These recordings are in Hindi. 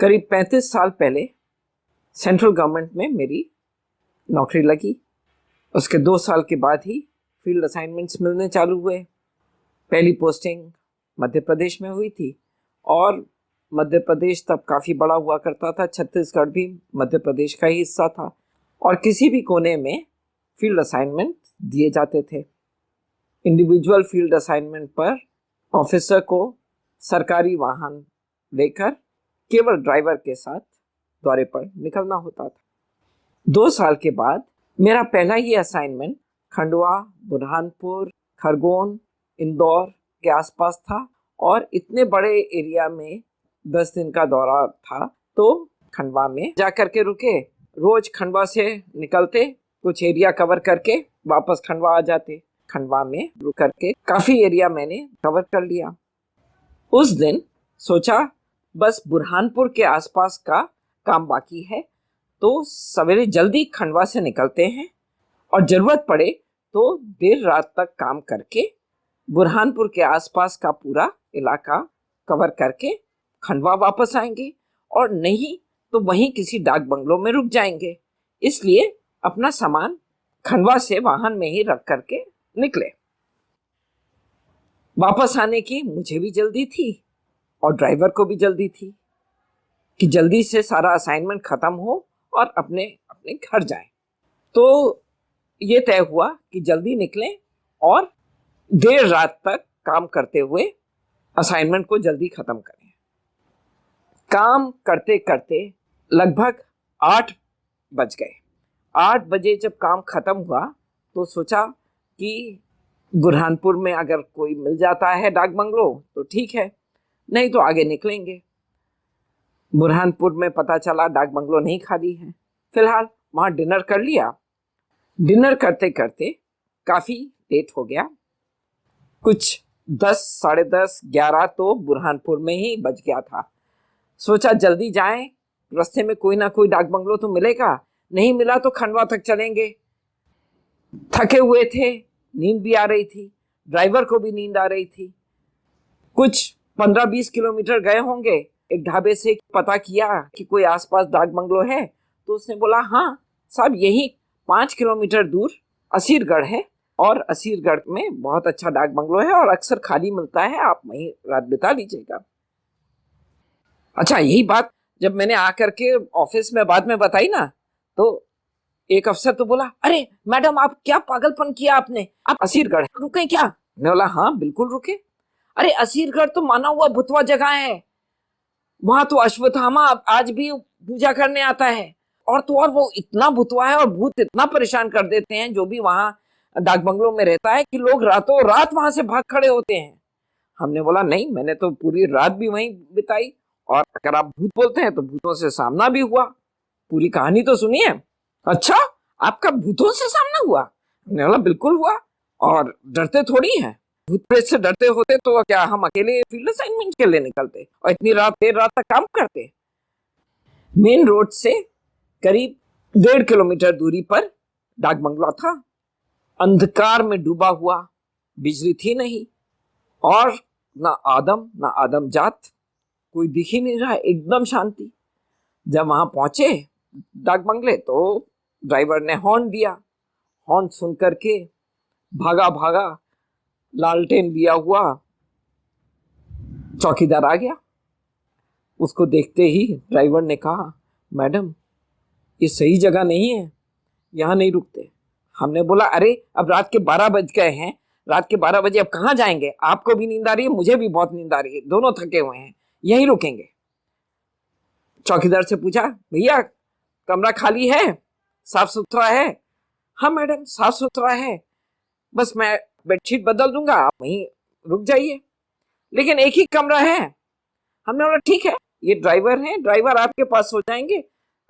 करीब 35 साल पहले सेंट्रल गवर्नमेंट में मेरी नौकरी लगी। उसके 2 साल के बाद ही फील्ड असाइनमेंट्स मिलने चालू हुए। पहली पोस्टिंग मध्य प्रदेश में हुई थी और मध्य प्रदेश तब काफ़ी बड़ा हुआ करता था। छत्तीसगढ़ भी मध्य प्रदेश का ही हिस्सा था और किसी भी कोने में फील्ड असाइनमेंट दिए जाते थे। इंडिविजुअल फील्ड असाइनमेंट पर ऑफिसर को सरकारी वाहन लेकर केवल ड्राइवर के साथ दौरे पर निकलना होता था। 2 साल के बाद मेरा पहला ही असाइनमेंट खंडवा, बुरहानपुर, खरगोन, इंदौर के आसपास था और इतने बड़े एरिया में 10 दिन का दौरा था। तो खंडवा में जाकर के रुके। रोज खंडवा से निकलते, कुछ एरिया कवर करके वापस खंडवा आ जाते। खंडवा में रुक करके काफ़ी एरिया मैंने कवर कर लिया। उस दिन सोचा बस बुरहानपुर के आसपास का काम बाकी है, तो सवेरे जल्दी खंडवा से निकलते हैं और ज़रूरत पड़े तो देर रात तक काम करके बुरहानपुर के आसपास का पूरा इलाका कवर करके खंडवा वापस आएंगे और नहीं तो वहीं किसी डाक बंगलों में रुक जाएंगे। इसलिए अपना सामान खंडवा से वाहन में ही रख करके निकले। वापस आने की मुझे भी जल्दी थी और ड्राइवर को भी जल्दी थी कि जल्दी से सारा असाइनमेंट ख़त्म हो और अपने अपने घर जाएं। तो ये तय हुआ कि जल्दी निकलें और देर रात तक काम करते हुए असाइनमेंट को जल्दी ख़त्म करें। काम करते करते लगभग 8 बज गए। 8 बजे जब काम ख़त्म हुआ तो सोचा कि बुरहानपुर में अगर कोई मिल जाता है डाक बंगलो तो ठीक है, नहीं तो आगे निकलेंगे। बुरहानपुर में पता चला डाक बंगलो नहीं खाली है। फिलहाल वहाँ डिनर कर लिया। डिनर करते करते काफ़ी लेट हो गया। कुछ 10, साढ़े 10, 11 तो बुरहानपुर में ही बज गया था। सोचा जल्दी जाएं, रास्ते में कोई ना कोई डाक बंगलो तो मिलेगा, नहीं मिला तो खंडवा तक चलेंगे। थके हुए थे, नींद भी आ रही थी, ड्राइवर को भी नींद आ रही थी। कुछ 15-20 किलोमीटर गए होंगे, एक ढाबे से पता किया कि कोई आसपास डाक बंगलो है, तो उसने बोला हाँ साहब यही 5 किलोमीटर दूर असीरगढ़ है और असीरगढ़ में बहुत अच्छा डाक बंगलो है और अक्सर खाली मिलता है, आप वहीं रात बिता लीजिएगा। अच्छा, यही बात जब मैंने आकर के ऑफिस में बाद में बताई ना, तो एक अफसर तो बोला, अरे मैडम आप क्या पागलपन किया आपने, आप असीरगढ़ रुके क्या? मैं बोला हाँ बिल्कुल रुके। अरे असीरगढ़ तो माना हुआ भुतवा जगह है, वहां तो अश्वत्थामा आज भी पूजा करने आता है और तो और वो इतना भुतवा है और भूत इतना परेशान कर देते हैं जो भी वहां डाक बंगलों में रहता है कि लोग रातों रात वहां से भाग खड़े होते हैं। हमने बोला नहीं, मैंने तो पूरी रात भी वहीं बिताई और अगर आप भूत बोलते हैं तो भूतों से सामना भी हुआ, पूरी कहानी तो सुनिए। अच्छा, आपका भूतों से सामना हुआ? हमने बोला बिल्कुल हुआ, और डरते थोड़ी हैं, भूत प्रेत से डरते होते तो क्या हम अकेले फील्ड असाइनमेंट के लिए निकलते और इतनी देर रात तक काम करते। मेन रोड से करीब 1.5 किलोमीटर दूरी पर डाक बंगला था। अंधकार में डूबा हुआ, बिजली थी नहीं और ना आदम जात, कोई दिख ही नहीं रहा, एकदम शांति। जब वहां पहुंचे डाक बंगले तो ड्राइवर ने हॉर्न दिया। हॉर्न सुन करके भागा लालटेन लिया हुआ चौकीदार आ गया। उसको देखते ही ड्राइवर ने कहा, मैडम ये सही जगह नहीं है, यहाँ नहीं रुकते। हमने बोला अरे अब रात के 12 बज गए हैं, रात के 12 बजे अब कहाँ जाएंगे? आपको भी नींद आ रही है, मुझे भी बहुत नींद आ रही है, दोनों थके हुए हैं, यहीं रुकेंगे। चौकीदार से पूछा, भैया कमरा खाली है, साफ सुथरा है? हाँ मैडम साफ सुथरा है, बस मैं बेडशीट बदल दूंगा, आप वहीं रुक जाइए, लेकिन एक ही कमरा है। हमने बोला ठीक है, ये ड्राइवर हैं, ड्राइवर आपके पास सो जाएंगे,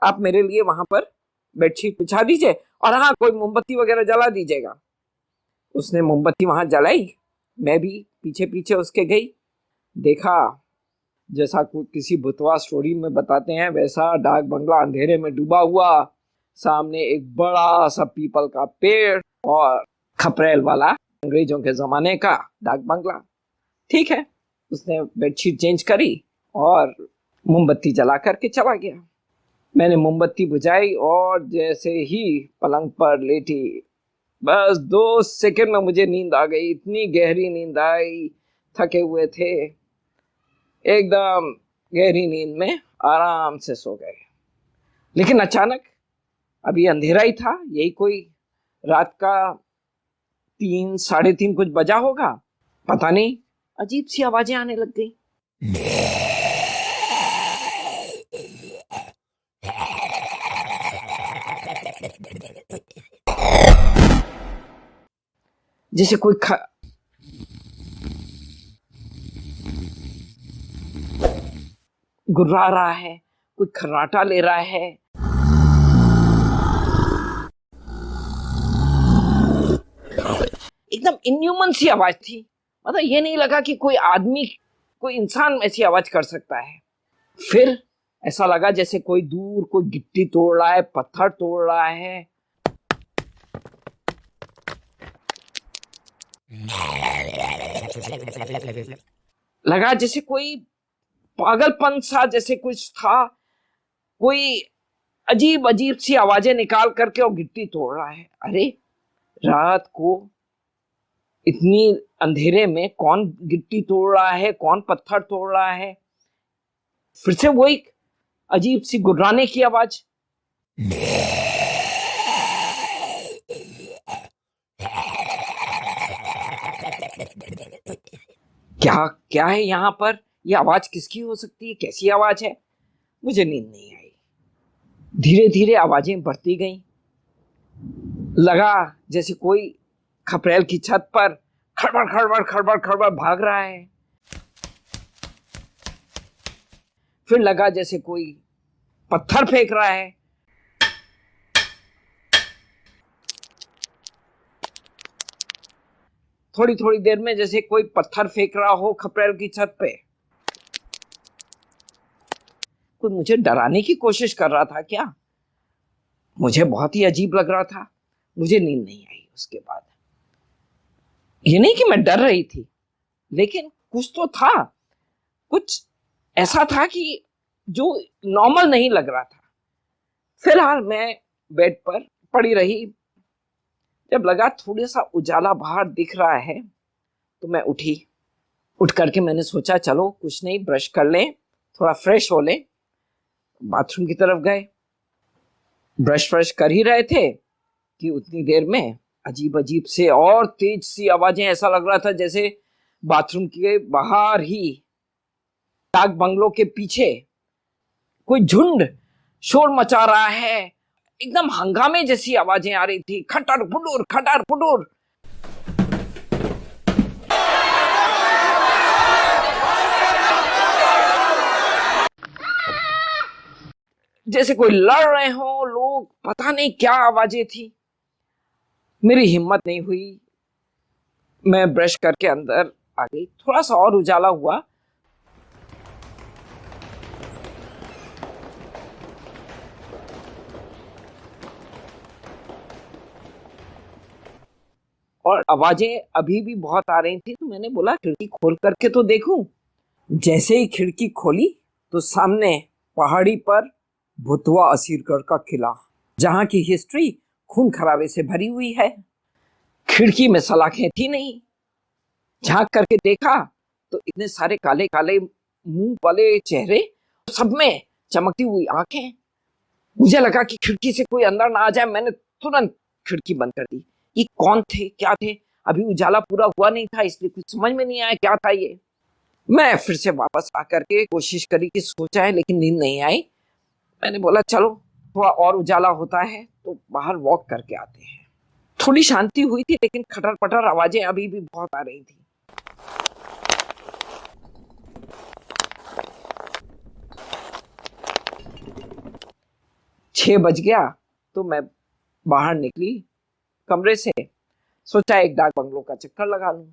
आप मेरे लिए वहां पर बेडशीट बिछा दीजिए और हाँ कोई मोमबत्ती वगैरह जला दीजिएगा। उसने मोमबत्ती वहां जलाई, मैं भी पीछे पीछे उसके गई। देखा जैसा किसी भुतवा स्टोरी में बताते हैं वैसा डाक बंगला अंधेरे में डूबा हुआ, सामने एक बड़ा सा पीपल का पेड़ और खपरेल वाला अंग्रेजों के जमाने का डाक बंगला। ठीक है, उसने बेडशीट चेंज करी और मोमबत्ती जला करके चला गया। मैंने मोमबत्ती बुझाई और जैसे ही पलंग पर लेटी, बस 2 सेकंड में मुझे नींद आ गई। इतनी गहरी नींद आई, थके हुए थे, एकदम गहरी नींद में आराम से सो गए। लेकिन अचानक, अभी अंधेरा ही था, यही कोई रात का 3, 3:30 कुछ बजा होगा, पता नहीं अजीब सी आवाजें आने लग गई। जैसे कोई गुर्रा रहा है, कोई खर्राटा ले रहा है। एकदम इनह्यूमन सी आवाज थी। मतलब ये नहीं लगा कि कोई आदमी, कोई इंसान ऐसी आवाज कर सकता है। फिर ऐसा लगा जैसे कोई दूर कोई गिट्टी तोड़ रहा है, पत्थर तोड़ रहा है। लगा जैसे कोई पागलपन सा जैसे कुछ था, कोई अजीब अजीब सी आवाजें निकाल करके और गिट्टी तोड़ रहा है। अरे रात को इतनी अंधेरे में कौन गिट्टी तोड़ रहा है, कौन पत्थर तोड़ रहा है? फिर से वही अजीब सी गुर्राने की आवाज। क्या क्या है यहाँ पर? ये आवाज किसकी हो सकती है? कैसी आवाज है? मुझे नींद नहीं आई। धीरे धीरे आवाजें बढ़ती गईं। लगा जैसे कोई खपरेल की छत पर खड़बड़ खड़बड़ खड़बड़ खड़बड़ भाग रहा है। फिर लगा जैसे कोई पत्थर फेंक रहा है। थोड़ी थोड़ी देर में जैसे कोई पत्थर फेंक रहा हो खपरेल की छत पे। कोई मुझे डराने की कोशिश कर रहा था क्या? मुझे बहुत ही अजीब लग रहा था। मुझे नींद नहीं आई उसके बाद। ये नहीं कि मैं डर रही थी, लेकिन कुछ तो था, कुछ ऐसा था कि जो नॉर्मल नहीं लग रहा था। फिलहाल मैं बेड पर पड़ी रही। जब लगा थोड़ा सा उजाला बाहर दिख रहा है तो मैं उठी। उठ करके मैंने सोचा चलो कुछ नहीं, ब्रश कर लें, थोड़ा फ्रेश हो लें। बाथरूम की तरफ गए। ब्रश फ्रेश कर ही रहे थे कि उतनी देर में अजीब अजीब से और तेज सी आवाजें, ऐसा लग रहा था जैसे बाथरूम के बाहर ही डाक बंगलों के पीछे कोई झुंड शोर मचा रहा है। एकदम हंगामे जैसी आवाजें आ रही थी, खटर फुटुर खटर फुटुर। जैसे कोई लड़ रहे हो लोग, पता नहीं क्या आवाजें थी। मेरी हिम्मत नहीं हुई, मैं ब्रश करके अंदर आ गई। थोड़ा सा और उजाला हुआ, और आवाजें अभी भी बहुत आ रही थी। तो मैंने बोला खिड़की खोल करके तो देखूं। जैसे ही खिड़की खोली तो सामने पहाड़ी पर भुतवा असीरगढ़ का किला, जहां की हिस्ट्री खून खराबे से भरी हुई है। खिड़की में सलाखें थी नहीं। झांक करके देखा तो इतने सारे काले काले मुंह वाले चेहरे, सब में चमकती हुई आंखें। मुझे लगा कि खिड़की से कोई अंदर ना आ जाए। मैंने तुरंत खिड़की बंद कर दी। ये कौन थे, क्या थे? अभी उजाला पूरा हुआ नहीं था, इसलिए कुछ समझ में नहीं आया क्या था ये। मैं फिर से वापस आकर के कोशिश करी कि सोचा है, लेकिन नींद नहीं आई। मैंने बोला चलो थोड़ा और उजाला होता है तो बाहर वॉक करके आते हैं। थोड़ी शांति हुई थी, लेकिन खटर पटर आवाजें अभी भी बहुत आ रही थी। 6 बज गया तो मैं बाहर निकली कमरे से। सोचा एक डाक बंगलों का चक्कर लगा लूं,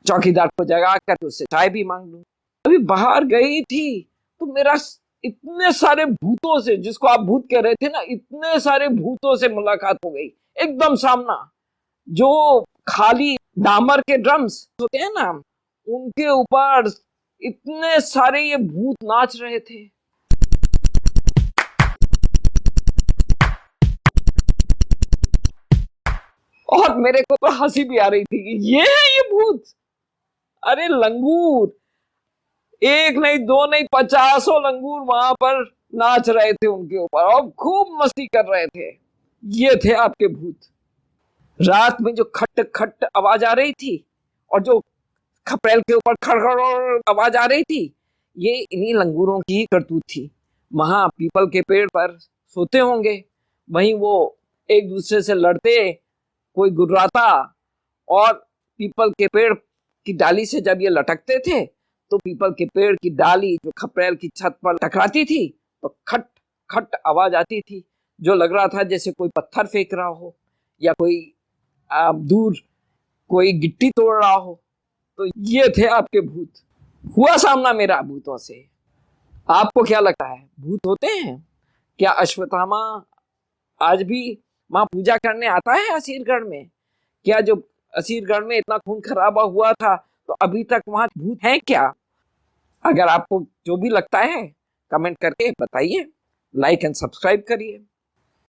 चौकीदार को जगा कर उससे चाय भी मांग लूं। अभी बाहर गई थी तो मेरा इतने सारे भूतों से, जिसको आप भूत कह रहे थे ना, इतने सारे भूतों से मुलाकात हो गई एकदम सामना। जो खाली डामर के ड्रम्स होते हैं ना, उनके ऊपर इतने सारे ये भूत नाच रहे थे। और मेरे को तो हंसी भी आ रही थी कि ये है ये भूत। अरे लंगूर, एक नहीं दो नहीं 50 लंगूर वहां पर नाच रहे थे उनके ऊपर और खूब मस्ती कर रहे थे। ये थे आपके भूत। रात में जो खट खट आवाज आ रही थी और जो खपरेल के ऊपर खड़खड़ आवाज आ रही थी, ये इन्हीं लंगूरों की ही करतूत थी। वहां पीपल के पेड़ पर सोते होंगे, वहीं वो एक दूसरे से लड़ते, कोई गुर्राता, और पीपल के पेड़ की डाली से जब ये लटकते थे तो पीपल के पेड़ की डाली जो खपरेल की छत पर टकराती थी तो खट खट आवाज आती थी, जो लग रहा था जैसे कोई पत्थर फेंक रहा हो या कोई दूर कोई गिट्टी तोड़ रहा हो। तो ये थे आपके भूत। हुआ सामना मेरा भूतों से। आपको क्या लगता है, भूत होते हैं क्या? अश्वत्थामा आज भी वहां पूजा करने आता है असीरगढ़ में? क्या जो असीरगढ़ में इतना खून खराबा हुआ था तो अभी तक वहां भूत है क्या? अगर आपको जो भी लगता है कमेंट करके बताइए, लाइक एंड सब्सक्राइब करिए।